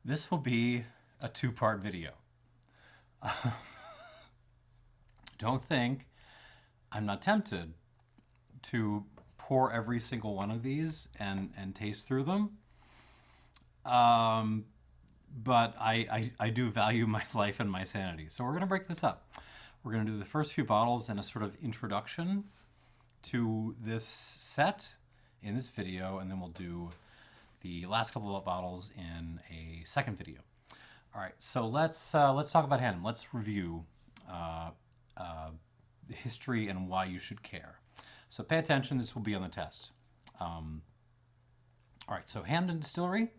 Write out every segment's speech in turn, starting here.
This will be a two-part video. Don't think I'm not tempted to pour every single one of these and taste through them. But I do value my life and my sanity. So we're going to break this up. We're going to do the first few bottles in a sort of introduction to this set in this video, and then we'll do the last couple of bottles in a second video. All right, so let's talk about Hampden. Let's review the history and why you should care. So pay attention. This will be on the test. All right, so Hampden Distillery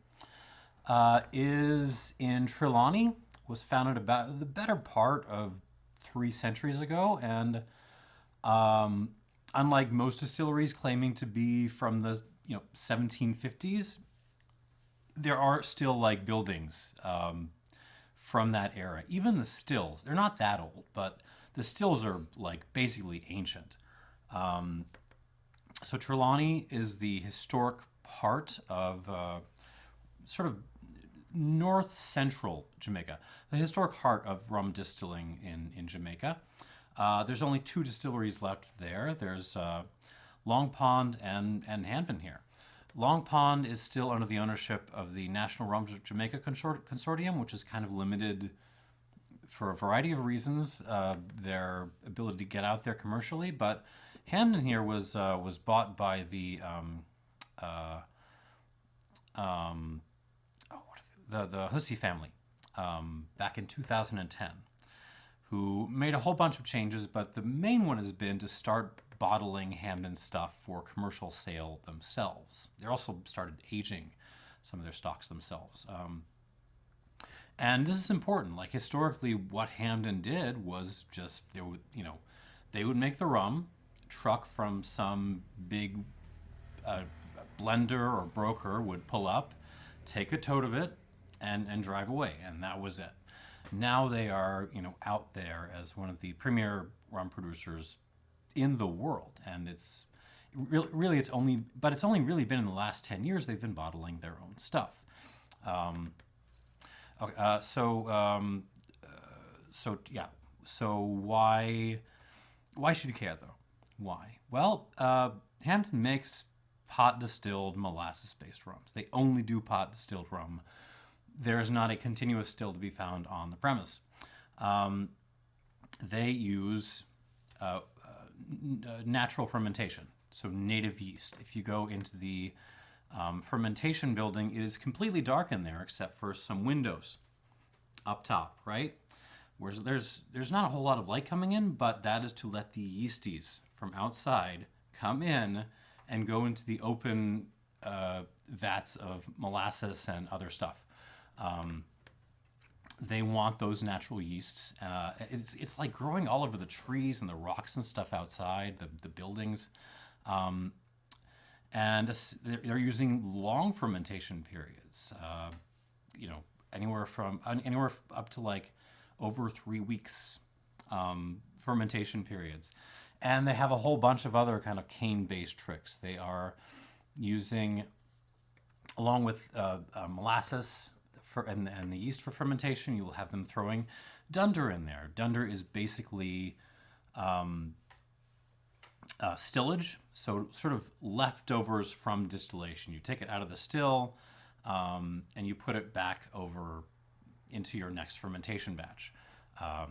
is in Trelawney. Was founded about the better part of 3 centuries ago, and unlike most distilleries claiming to be from the 1750s, there are still like buildings from that era. Even the stills, they're not that old, but the stills are like basically ancient. So Trelawney is the historic part of sort of north central Jamaica, the historic heart of rum distilling in Jamaica. There's only 2 distilleries left there. There's Long Pond and Hampden here. Long Pond is still under the ownership of the National Rums of Jamaica Consortium, which is kind of limited for a variety of reasons, their ability to get out there commercially. But Hampden here was bought by the Hussey family back in 2010, who made a whole bunch of changes, but the main one has been to start bottling Hampden stuff for commercial sale themselves. They also started aging some of their stocks themselves. And this is important. Like historically, what Hampden did was just they would make the rum, truck from some big blender or broker would pull up, take a tote of it, and drive away, and that was it. Now they are out there as one of the premier rum producers in the world, and it's really it's only really been in the last 10 years they've been bottling their own stuff. So why should you care though? Why? Well, Hampden makes pot distilled molasses based rums. They only do pot distilled rum. There's not a continuous still to be found on the premise. They use natural fermentation, so native yeast. If you go into the fermentation building, it is completely dark in there except for some windows up top, right? Whereas there's not a whole lot of light coming in, but that is to let the yeasties from outside come in and go into the open vats of molasses and other stuff. They want those natural yeasts. It's like growing all over the trees and the rocks and stuff outside the buildings, and they're using long fermentation periods. Anywhere up to like over 3 weeks fermentation periods, and they have a whole bunch of other kind of cane-based tricks. They are using, along with molasses and the yeast for fermentation, you will have them throwing dunder in there. Dunder is basically stillage, so sort of leftovers from distillation. You take it out of the still and you put it back over into your next fermentation batch.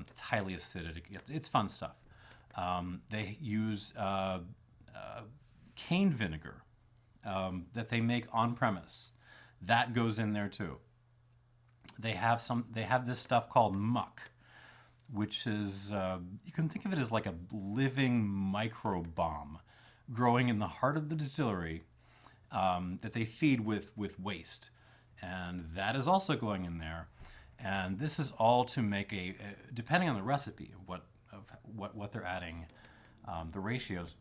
It's highly acidic. It's fun stuff. They use cane vinegar that they make on premise. That goes in there too. They have this stuff called muck, which is you can think of it as like a living microbomb growing in the heart of the distillery that they feed with waste, and that is also going in there. And this is all to make depending on the recipe of what they're adding, the ratios.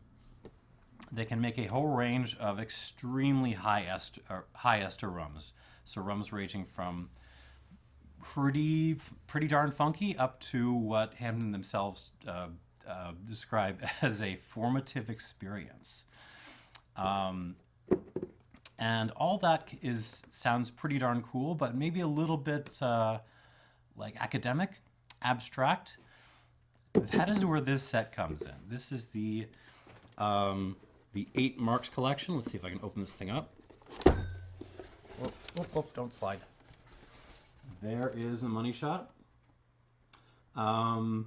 They can make a whole range of extremely high ester rums. So rums ranging from pretty darn funky up to what Hampden themselves describe as a formative experience. And all that sounds pretty darn cool, but maybe a little bit like academic, abstract. That is where this set comes in. This is the 8 marques collection. Let's see if I can open this thing up. Whoop, whoop, whoop, don't slide. There is a money shot. We'll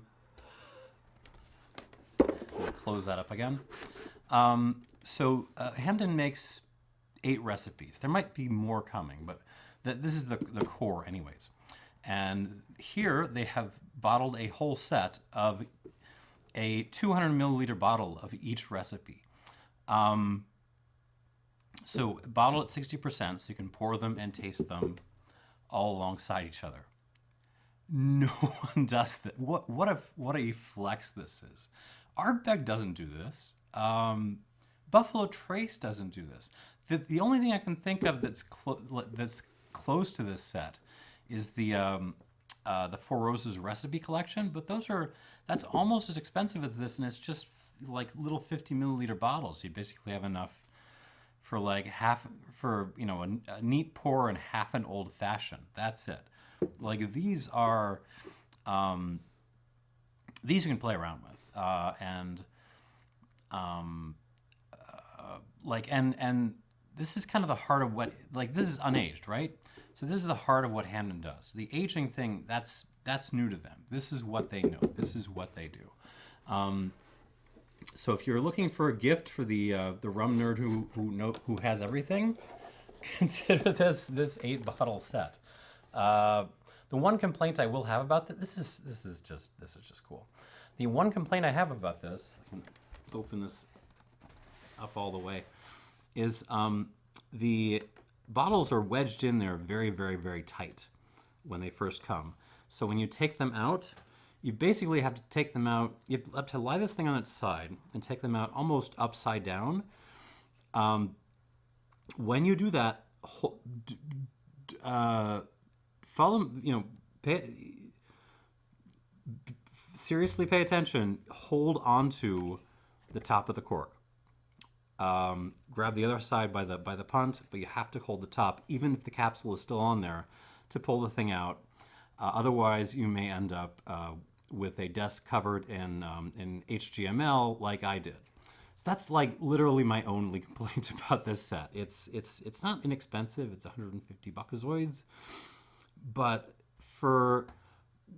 close that up again. So Hampden makes 8 recipes. There might be more coming, but this is the core anyways. And here they have bottled a whole set of a 200 milliliter bottle of each recipe. So bottle at 60%, so you can pour them and taste them all alongside each other. No one does that. What a flex this is. Ardbeg doesn't do this. Buffalo Trace doesn't do this. The only thing I can think of that's close to this set is the Four Roses recipe collection, but that's almost as expensive as this, and it's just like little 50 milliliter bottles. You basically have enough for like a neat pour and half an old fashioned. That's it. Like these are these you can play around with, and this is kind of the heart of what, like, this is unaged, right? So this is the heart of what Hampden does. The aging thing, that's new to them. This is what they know. This is what they do. So if you're looking for a gift for the rum nerd who has everything, consider this 8 bottle set. The one complaint I will have about this is just cool. The one complaint I have about this, I can open this up all the way, is the bottles are wedged in there very, very, very tight when they first come. So when you take them out, you basically have to take them out, you have to lie this thing on its side and take them out almost upside down. When you do that, seriously pay attention, hold onto the top of the cork. Grab the other side by the punt, but you have to hold the top, even if the capsule is still on there, to pull the thing out. Otherwise, you may end up with a desk covered in HGML, like I did. So that's like literally my only complaint about this set. It's not inexpensive. It's 150 buckazoids, but for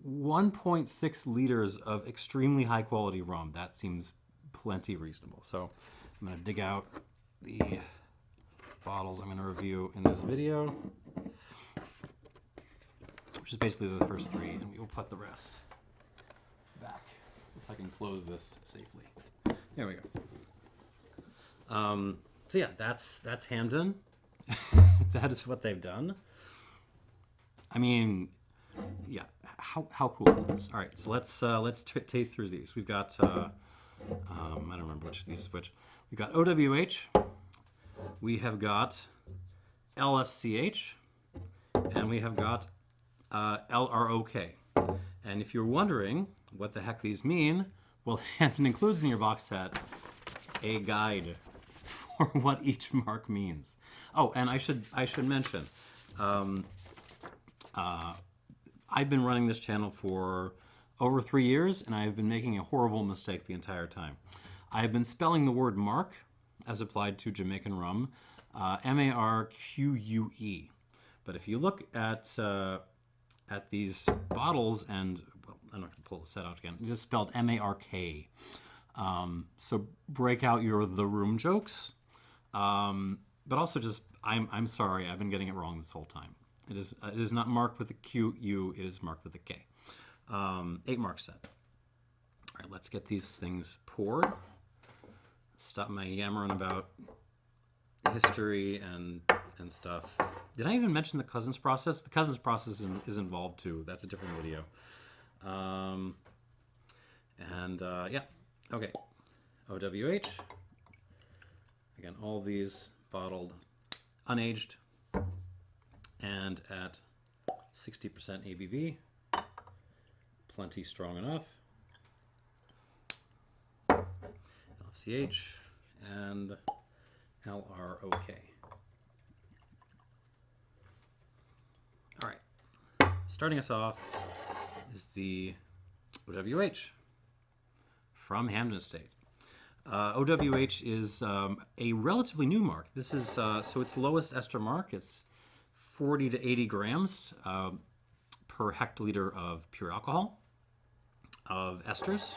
1.6 liters of extremely high quality rum, that seems plenty reasonable. So I'm going to dig out the bottles I'm going to review in this video, which is basically the first 3, and we will put the rest back, if I can close this safely. There we go. So yeah, that's Hampden. That is what they've done. I mean, yeah, how cool is this? All right, so let's taste through these. We've got I don't remember which of these is which. We've got OWH, we have got LFCH, and we have got LROK. And if you're wondering what the heck these mean, well, Hampden includes in your box set a guide for what each marque means. Oh, and I should mention, I've been running this channel for over 3 years, and I have been making a horrible mistake the entire time. I have been spelling the word marque, as applied to Jamaican rum, M-A-R-Q-U-E. But if you look at these bottles, and, well, I'm not going to pull the set out again, it's just spelled M-A-R-K. So break out the room jokes, but also just, I'm sorry, I've been getting it wrong this whole time. It is not marked with a Q-U, it is marked with a K. 8 marque set. All right, let's get these things poured. Stop my yammering about history and stuff. Did I even mention the Cousins process? The Cousins process is involved too. That's a different video. Yeah, okay. OWH. Again, all these bottled, unaged, and at 60% ABV. Plenty strong enough. LFCH and LROK. starting us off is the OWH from Hampden Estate. OWH is a relatively new marque. This is so its lowest ester marque. It's 40 to 80 grams per hectoliter of pure alcohol of esters,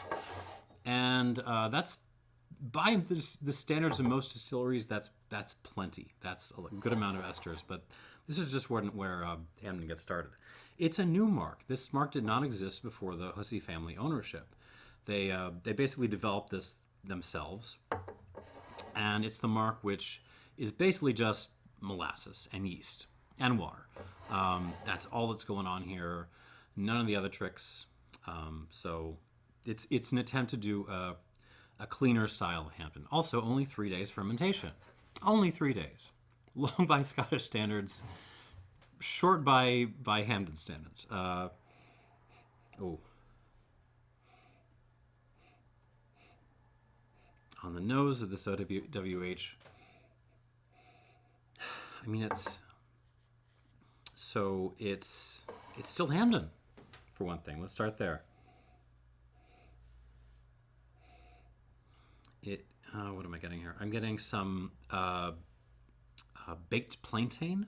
and that's by the standards of most distilleries. That's plenty. That's a good amount of esters. But this is just where Hampden gets started. It's a new marque. This marque did not exist before the Hussey family ownership. They basically developed this themselves, and it's the marque which is basically just molasses and yeast and water. That's all that's going on here. None of the other tricks. So it's an attempt to do a cleaner style of Hampden. Also, only 3 days fermentation. Only 3 days. Long by Scottish standards. Short by Hampden standards. On the nose of this OWH, I mean, it's still Hampden, for one thing. Let's start there. What am I getting here? I'm getting some baked plantain.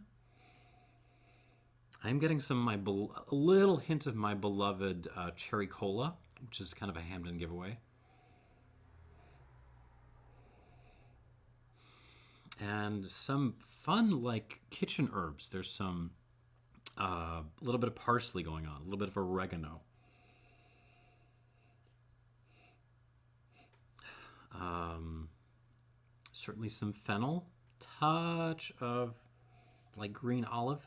I'm getting a little hint of my beloved cherry cola, which is kind of a Hampden giveaway. And some fun, like, kitchen herbs. There's some, a little bit of parsley going on, a little bit of oregano. Certainly some fennel, touch of, like, green olive.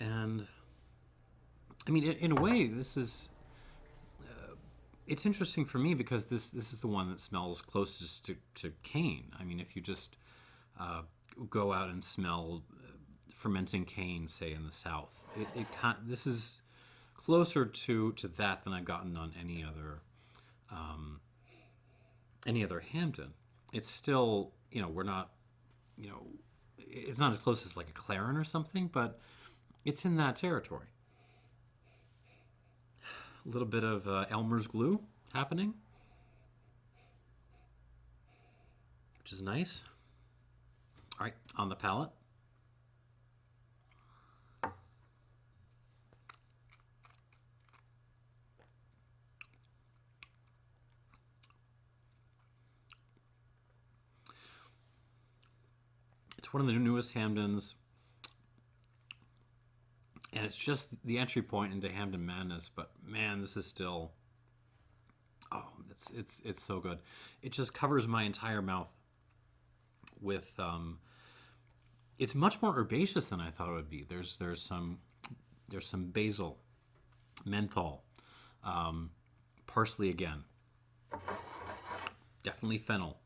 And I mean, in a way, this is it's interesting for me because this is the one that smells closest to cane. I mean, if you just go out and smell fermenting cane, say in the South, this is closer to that than I've gotten on any other Hampden. It's still, we're not, it's not as close as like a Claren or something, but it's in that territory. A little bit of Elmer's glue happening, which is nice. All right, on the palate. It's one of the newest Hampdens. And it's just the entry point into Hampden madness, but man, this is still, it's so good. It just covers my entire mouth with, it's much more herbaceous than I thought it would be. There's some basil, menthol, parsley again, definitely fennel,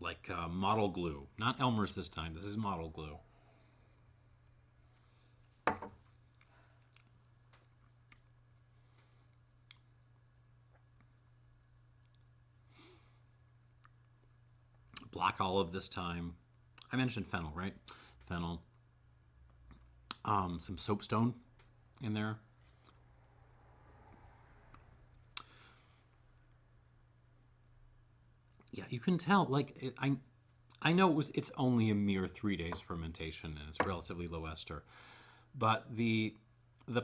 like model glue. Not Elmer's this time. This is model glue. Black olive this time. I mentioned fennel, right? Fennel. Some soapstone in there. Yeah, you can tell. Like I know it's only a mere 3 days fermentation and it's relatively low ester, but the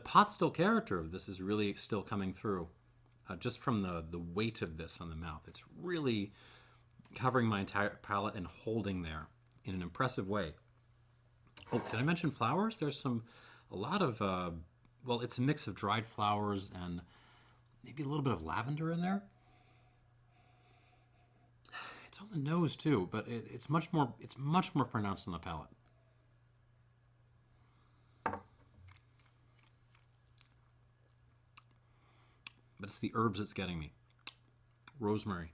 pot still character of this is really still coming through, just from the weight of this on the mouth. It's really covering my entire palate and holding there in an impressive way. Oh, did I mention flowers? There's a lot of well, it's a mix of dried flowers and maybe a little bit of lavender in there. It's on the nose too, but it's much more pronounced on the palate. But it's the herbs that's getting me. Rosemary,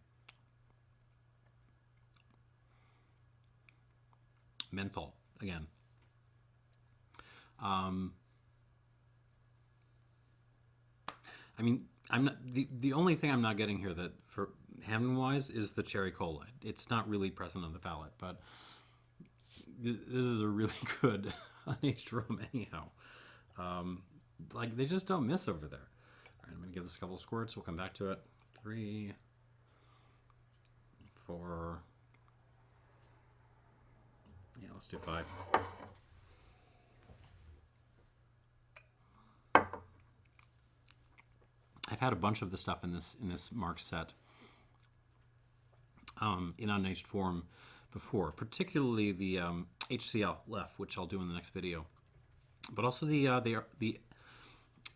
menthol again. I mean, I'm not the only thing I'm not getting here that for Hampden wise is the cherry cola. It's not really present on the palate, but this is a really good unaged rum anyhow. Like they just don't miss over there. All right, I'm gonna give this a couple of squirts. We'll come back to it. 3, 4. Yeah, let's do 5. I've had a bunch of the stuff in this marque set in unaged form before, particularly the HCL left, which I'll do in the next video, but also the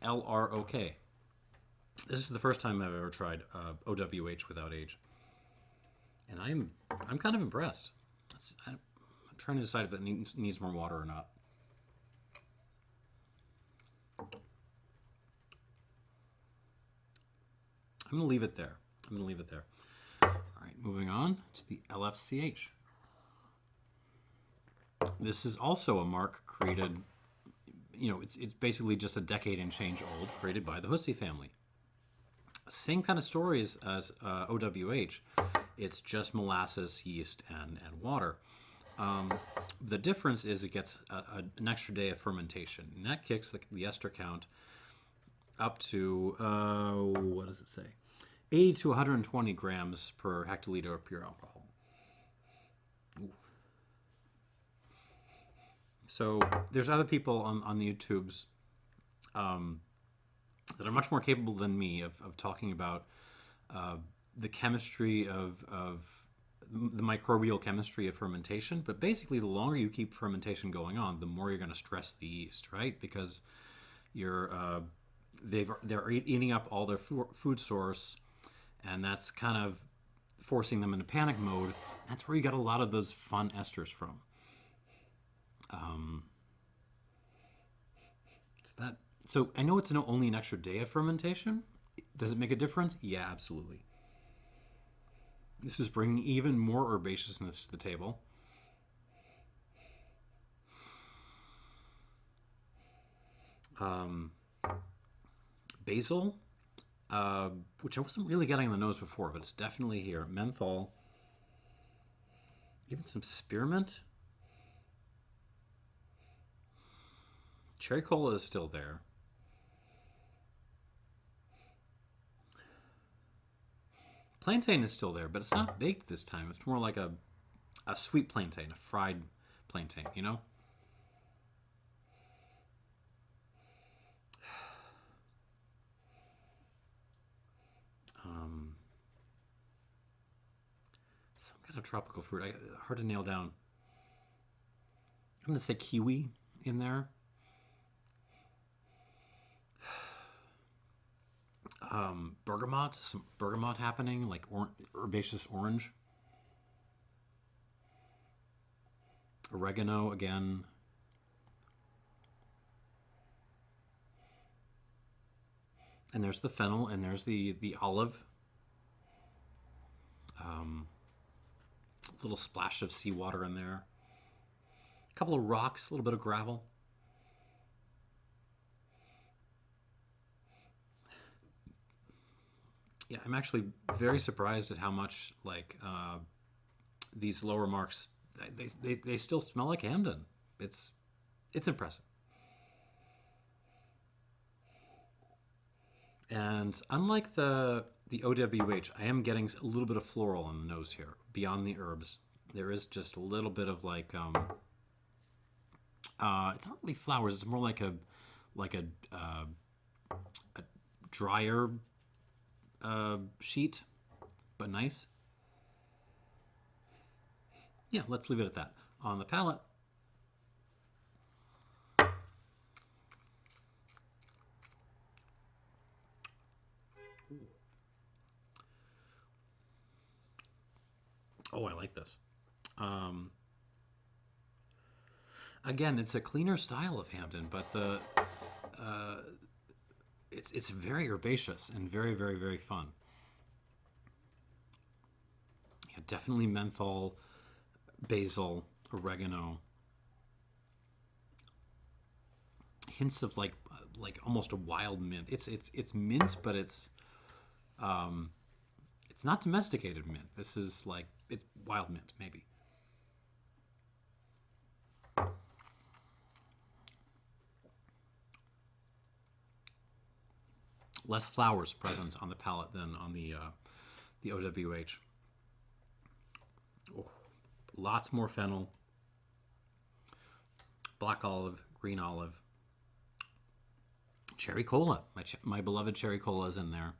LROK. This is the first time I've ever tried OWH without age, and I'm kind of impressed. I'm trying to decide if it needs more water or not. I'm going to leave it there. All right, moving on to the LFCH. This is also a marque created, it's basically just a decade and change old, created by the Hussey family. Same kind of story as OWH. It's just molasses, yeast, and water. The difference is it gets an extra day of fermentation, and that kicks the ester count up to, what does it say? 80 to 120 grams per hectoliter of pure alcohol. Ooh. So there's other people on the YouTubes that are much more capable than me of talking about the chemistry of the microbial chemistry of fermentation. But basically, the longer you keep fermentation going on, the more you're going to stress the yeast, right? Because they're eating up all their food source, and that's kind of forcing them into panic mode. That's where you get a lot of those fun esters from. So I know it's only an extra day of fermentation. Does it make a difference? Yeah, absolutely. This is bringing even more herbaceousness to the table. Basil, which I wasn't really getting on the nose before, but it's definitely here. Menthol, even some spearmint. Cherry cola is still there. Plantain is still there, but it's not baked this time. It's more like a sweet plantain, a fried plantain, Some kind of tropical fruit. Hard to nail down. I'm going to say kiwi in there. Bergamot, some bergamot happening, like herbaceous orange. Oregano again. And there's the fennel, and there's the olive. A little splash of seawater in there. A couple of rocks, a little bit of gravel. Yeah, I'm actually very surprised at how much these lower marques they still smell like Hampden. It's impressive. And unlike the OWH, I am getting a little bit of floral on the nose here. Beyond the herbs, there is just a little bit of it's not really flowers. It's more like a drier sheet, but nice. Yeah, let's leave it at that. On the palate, oh, I like this. Again, it's a cleaner style of Hampden, but it's very herbaceous and very, very, very fun. Yeah, definitely menthol, basil, oregano. hints of like almost a wild mint. It's mint, but it's not domesticated mint. This is like it's wild mint maybe. Less flowers present on the palate than on the OWH. Oh, lots more fennel, black olive, green olive, cherry cola. My beloved cherry cola is in there.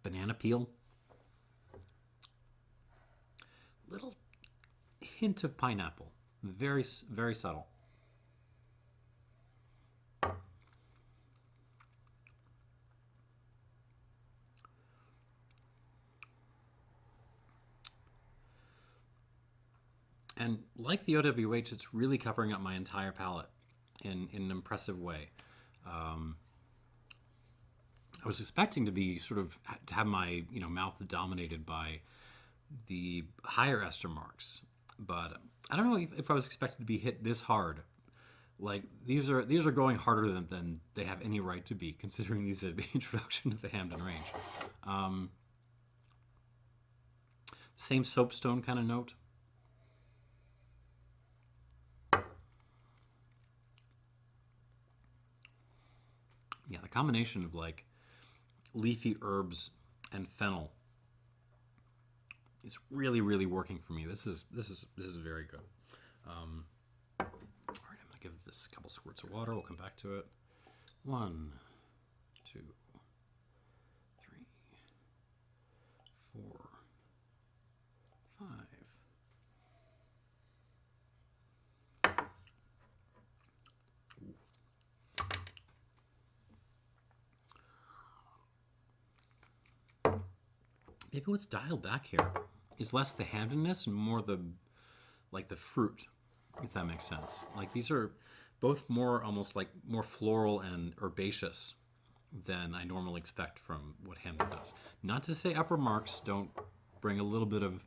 Banana peel. Little hint of pineapple. Very, very subtle. And like the OWH, it's really covering up my entire palate in an impressive way. I was expecting to be to have my mouth dominated by the higher ester marks, but I don't know if I was expected to be hit this hard. Like these are going harder than they have any right to be, considering these are the introduction to the Hampden range. Same soapstone kind of note. Yeah, the combination of like leafy herbs and fennel is really, really working for me. This is very good. All right, I'm gonna give this a couple squirts of water. We'll come back to it. 1, 2, 3, 4, 5. Maybe what's dialed back here is less the Hampdenness and more the fruit, if that makes sense. Like these are both more almost like more floral and herbaceous than I normally expect from what Hampden does. Not to say upper marks don't bring a little bit of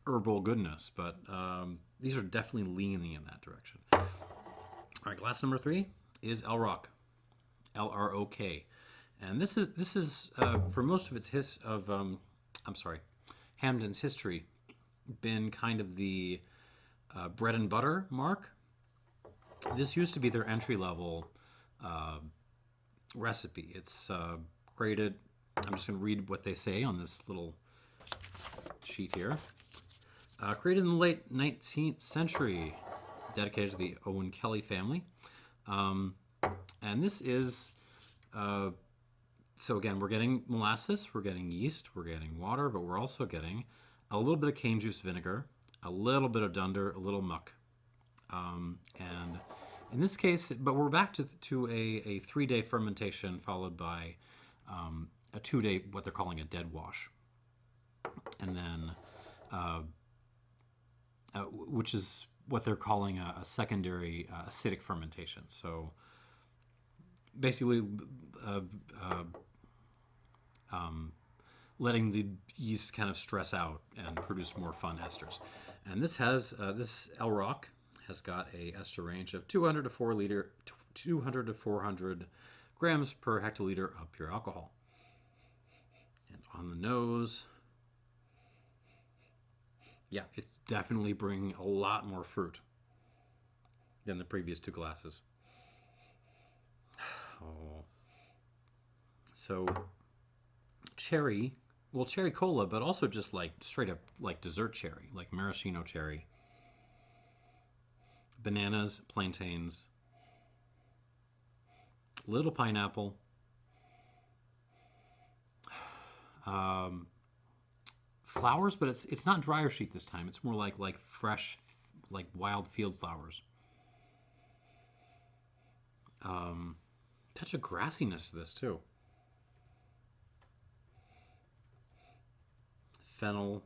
herbal goodness, but these are definitely leaning in that direction. All right, glass number 3 is LROK, LROK. And this is for most of its Hampden's history, been kind of the bread and butter marque. This used to be their entry level recipe. It's created. I'm just going to read what they say on this little sheet here. Created in the late 19th century, dedicated to the Owen Kelly family, and this is. So again, we're getting molasses, we're getting yeast, we're getting water, but we're also getting a little bit of cane juice vinegar, a little bit of dunder, a little muck. And in this case, but we're back to a 3-day fermentation followed by a 2-day, what they're calling a dead wash. And then, which is what they're calling a secondary acidic fermentation. So basically, letting the yeast kind of stress out and produce more fun esters. And this has this LROK has got a ester range of 200 to 400 grams per hectoliter of pure alcohol. And on the nose, yeah, it's definitely bringing a lot more fruit than the previous 2 glasses. Oh. So cherry cola, but also just like straight up like dessert cherry, like maraschino cherry, bananas, plantains, little pineapple, flowers, but it's not dryer sheet this time. It's more like fresh, like wild field flowers. Touch of grassiness to this too. Fennel,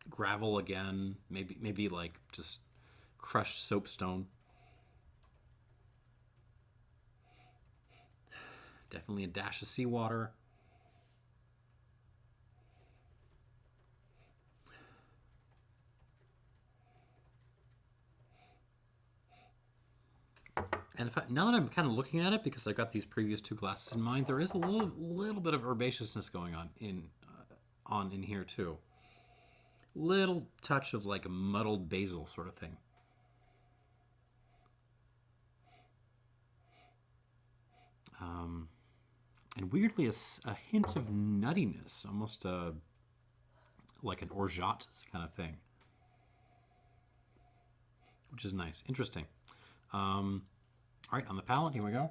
gravel again, maybe like just crushed soapstone. Definitely a dash of seawater. And now that I'm kind of looking at it, because I've got these previous two glasses in mind, there is a little bit of herbaceousness going on in here too. Little touch of like a muddled basil sort of thing. And weirdly, a hint of nuttiness, almost like an orgeat kind of thing, which is nice, interesting. All right, on the palate, here we go.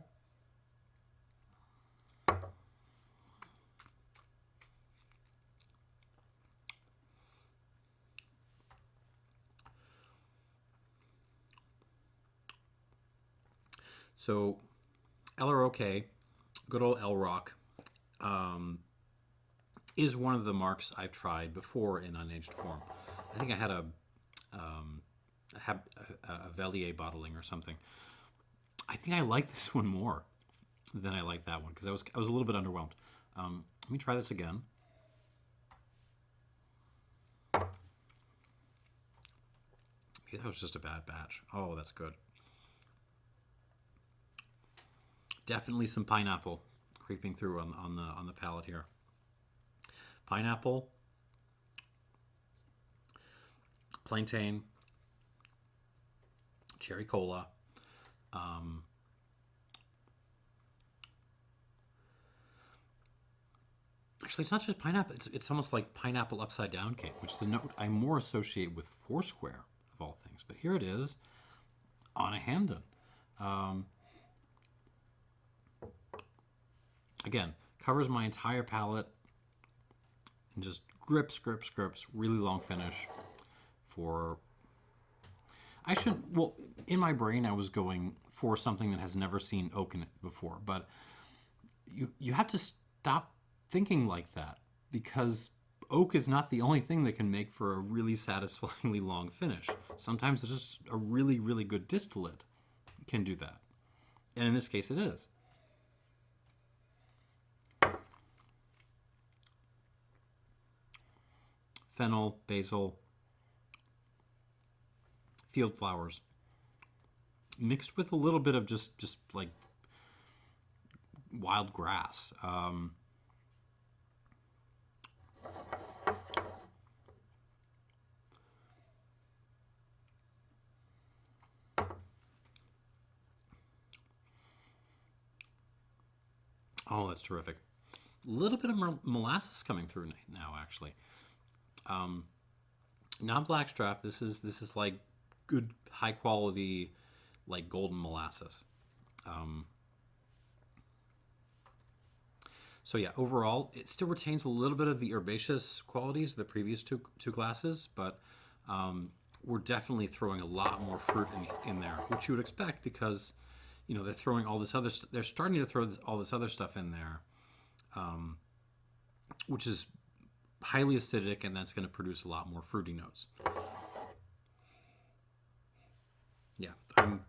So, LROK, good old LROK, is one of the marques I've tried before in unaged form. I think I had a Velier bottling or something. I think I like this one more than I like that one because I was a little bit underwhelmed. Let me try this again. Maybe that was just a bad batch. Oh, that's good. Definitely some pineapple creeping through on the palate here. Pineapple, plantain, cherry cola. Actually, it's not just pineapple. It's almost like pineapple upside down cake, which is a note I more associate with Foursquare of all things. But here it is on a Hampden. Again, covers my entire palate and just grips, really long finish for... well, in my brain I was going for something that has never seen oak in it before, but you have to stop thinking like that because oak is not the only thing that can make for a really satisfyingly long finish. Sometimes it's just a really, really good distillate can do that. And in this case it is. Fennel, basil, field flowers, mixed with a little bit of just like wild grass. Oh, that's terrific. A little bit of molasses coming through now, actually. Not blackstrap. This is like good, high quality, like golden molasses. So yeah, overall, it still retains a little bit of the herbaceous qualities of the previous two glasses, but we're definitely throwing a lot more fruit in there, which you would expect because, they're throwing all this other. They're starting to throw all this other stuff in there, which is highly acidic, and that's going to produce a lot more fruity notes. Yeah, I'm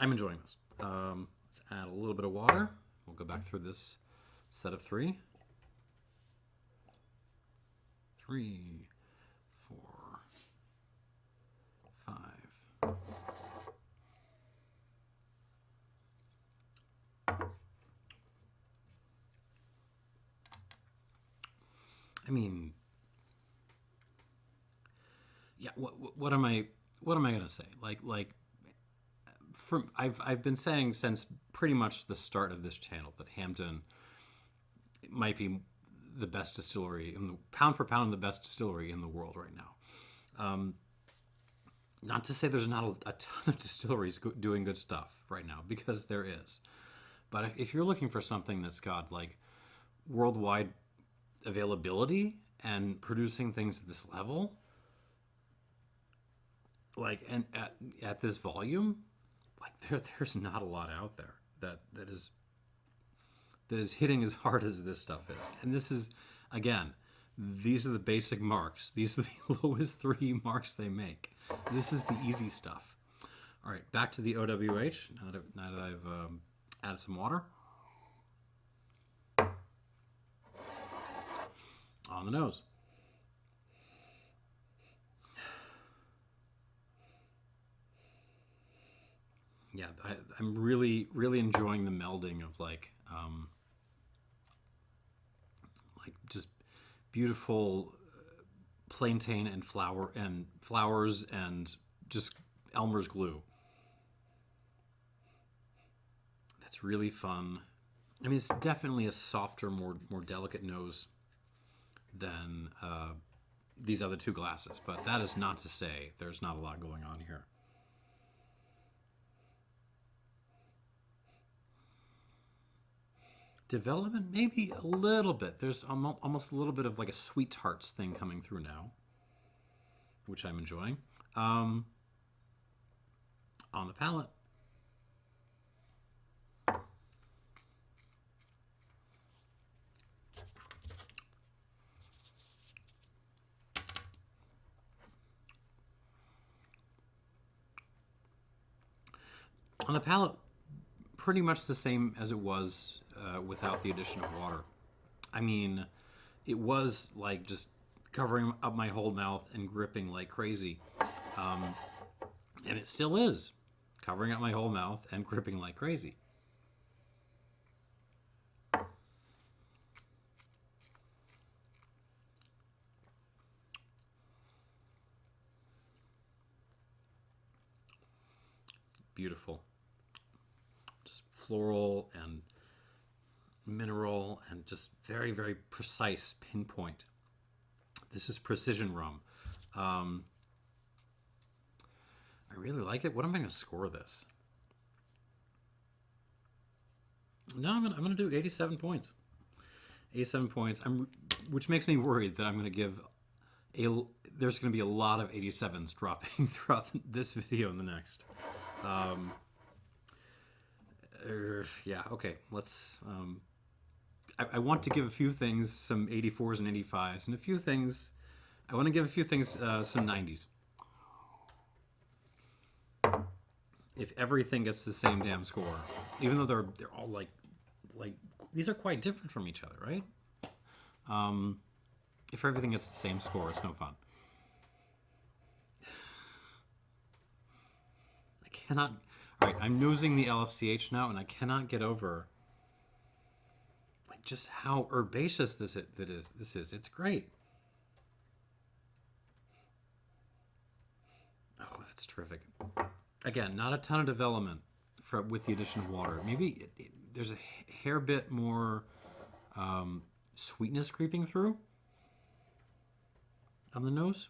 enjoying this. Let's add a little bit of water. We'll go back through this set of 3. 3, 4, 5. I mean, yeah. What am I gonna say? I've been saying since pretty much the start of this channel that Hampden might be the best distillery pound for pound, the best distillery in the world right now. Not to say there's not a ton of distilleries doing good stuff right now, because there is. But if you're looking for something that's got like worldwide availability and producing things at this level, like, and at this volume, like there's not a lot out there that is hitting as hard as this stuff is. And this is, again, these are the basic marques. These are the lowest 3 marques they make. This is the easy stuff. All right, back to the OWH. Now that I've added some water. On the nose. Yeah, I'm really, really enjoying the melding of like just beautiful plantain and flowers and just Elmer's glue. That's really fun. I mean, it's definitely a softer, more delicate nose than these other two glasses, but that is not to say there's not a lot going on here. Development, maybe a little bit. There's almost a little bit of like a sweet tarts thing coming through now, which I'm enjoying. On the palate. On the palate, pretty much the same as it was without the addition of water. I mean, it was like just covering up my whole mouth and gripping like crazy. And it still is covering up my whole mouth and gripping like crazy. Beautiful. Just floral and mineral and just very, very precise pinpoint. This is precision rum. I really like it. What am I going to score this? No, I'm going to do 87 points. 87 points. Which makes me worried that I'm going to give there's going to be a lot of 87s dropping throughout this video and the next. Yeah, okay. Let's. I want to give a few things some 84s and 85s, and a few things. I want to give a few things some 90s. If everything gets the same damn score, even though they're all like these are quite different from each other, right? If everything gets the same score, it's no fun. I cannot. All right, I'm nosing the LFCH now, and I cannot get over like just how herbaceous this is. It's great. Oh, that's terrific. Again, not a ton of development with the addition of water. Maybe there's a hair bit more sweetness creeping through on the nose.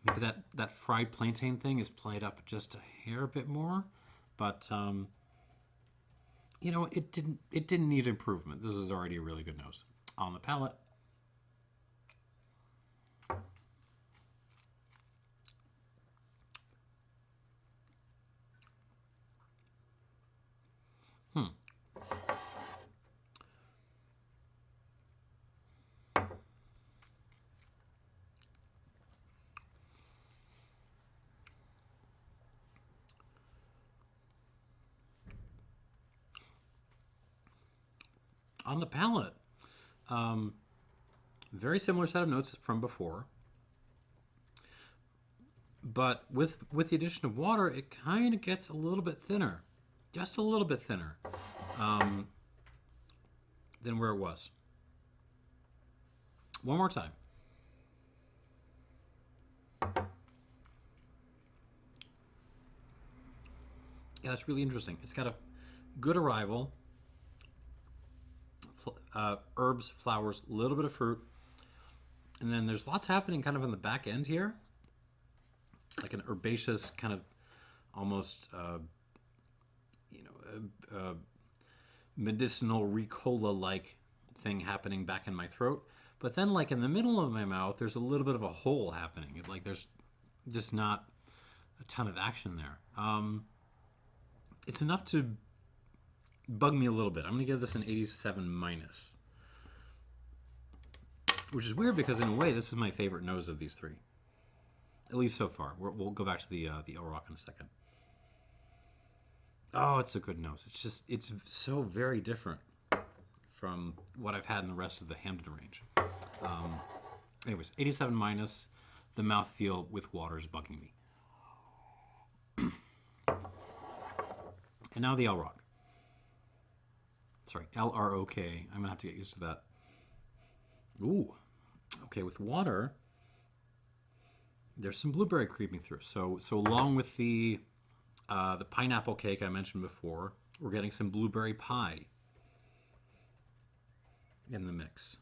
Maybe that fried plantain thing is played up just a hair bit more, but you know, it didn't need improvement. This is already a really good nose. On the palate. On the palate, very similar set of notes from before, but with the addition of water, it kind of gets a little bit thinner, just a little bit thinner than where it was. One more time. Yeah, that's really interesting. It's got a good arrival. Herbs, flowers, a little bit of fruit, and then there's lots happening kind of on the back end here, like an herbaceous kind of almost medicinal Ricola-like thing happening back in my throat. But then like in the middle of my mouth, there's a little bit of a hole happening. Like there's just not a ton of action there. It's enough to bug me a little bit. I'm going to give this an 87 minus. Which is weird because in a way, this is my favorite nose of these three. At least so far. We'll go back to the LROK in a second. Oh, it's a good nose. It's so very different from what I've had in the rest of the Hampden range. Anyways, 87 minus. The mouthfeel with water is bugging me. And now the LROK. Sorry, LROK. I'm going to have to get used to that. Ooh. Okay, with water, there's some blueberry creeping through. So along with the pineapple cake I mentioned before, we're getting some blueberry pie in the mix.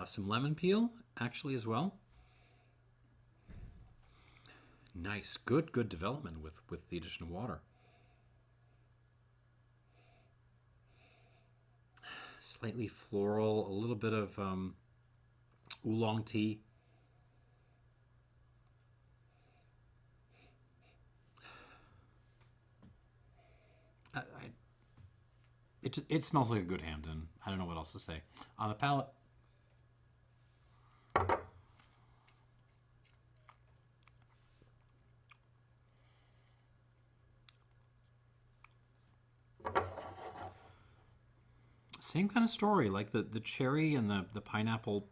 Some lemon peel, actually, as well. Nice, good development with the addition of water. Slightly floral, a little bit of oolong tea. It smells like a good Hampden. I don't know what else to say. On the palate, same kind of story. Like the cherry and the pineapple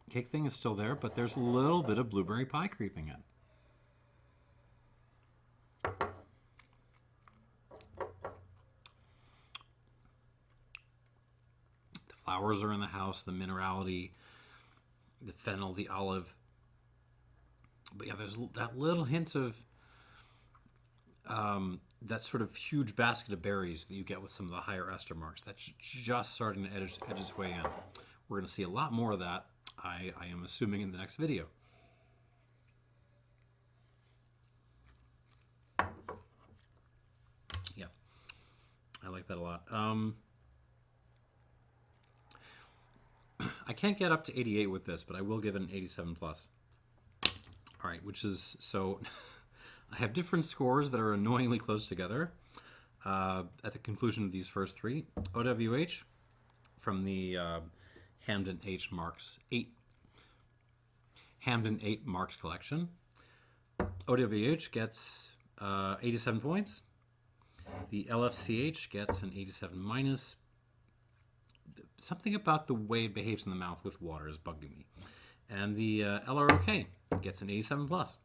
cake thing is still there, but there's a little bit of blueberry pie creeping in. The flowers are in the house, the minerality, the fennel, the olive. But yeah, there's that little hint of that sort of huge basket of berries that you get with some of the higher ester marks. That's just starting to edge its way in. We're going to see a lot more of that, I am assuming, in the next video. Yeah, I like that a lot. I can't get up to 88 with this, but I will give it an 87 plus. All right, which is, so I have different scores that are annoyingly close together at the conclusion of these first three. OWH from the Hampden 8 marks collection. OWH gets 87 points. The LFCH gets an 87 minus. Something about the way it behaves in the mouth with water is bugging me. And the LROK gets an 87 plus.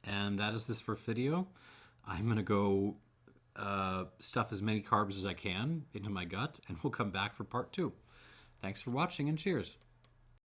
And that is this first video. I'm going to go stuff as many carbs as I can into my gut, and we'll come back for part 2. Thanks for watching, and cheers.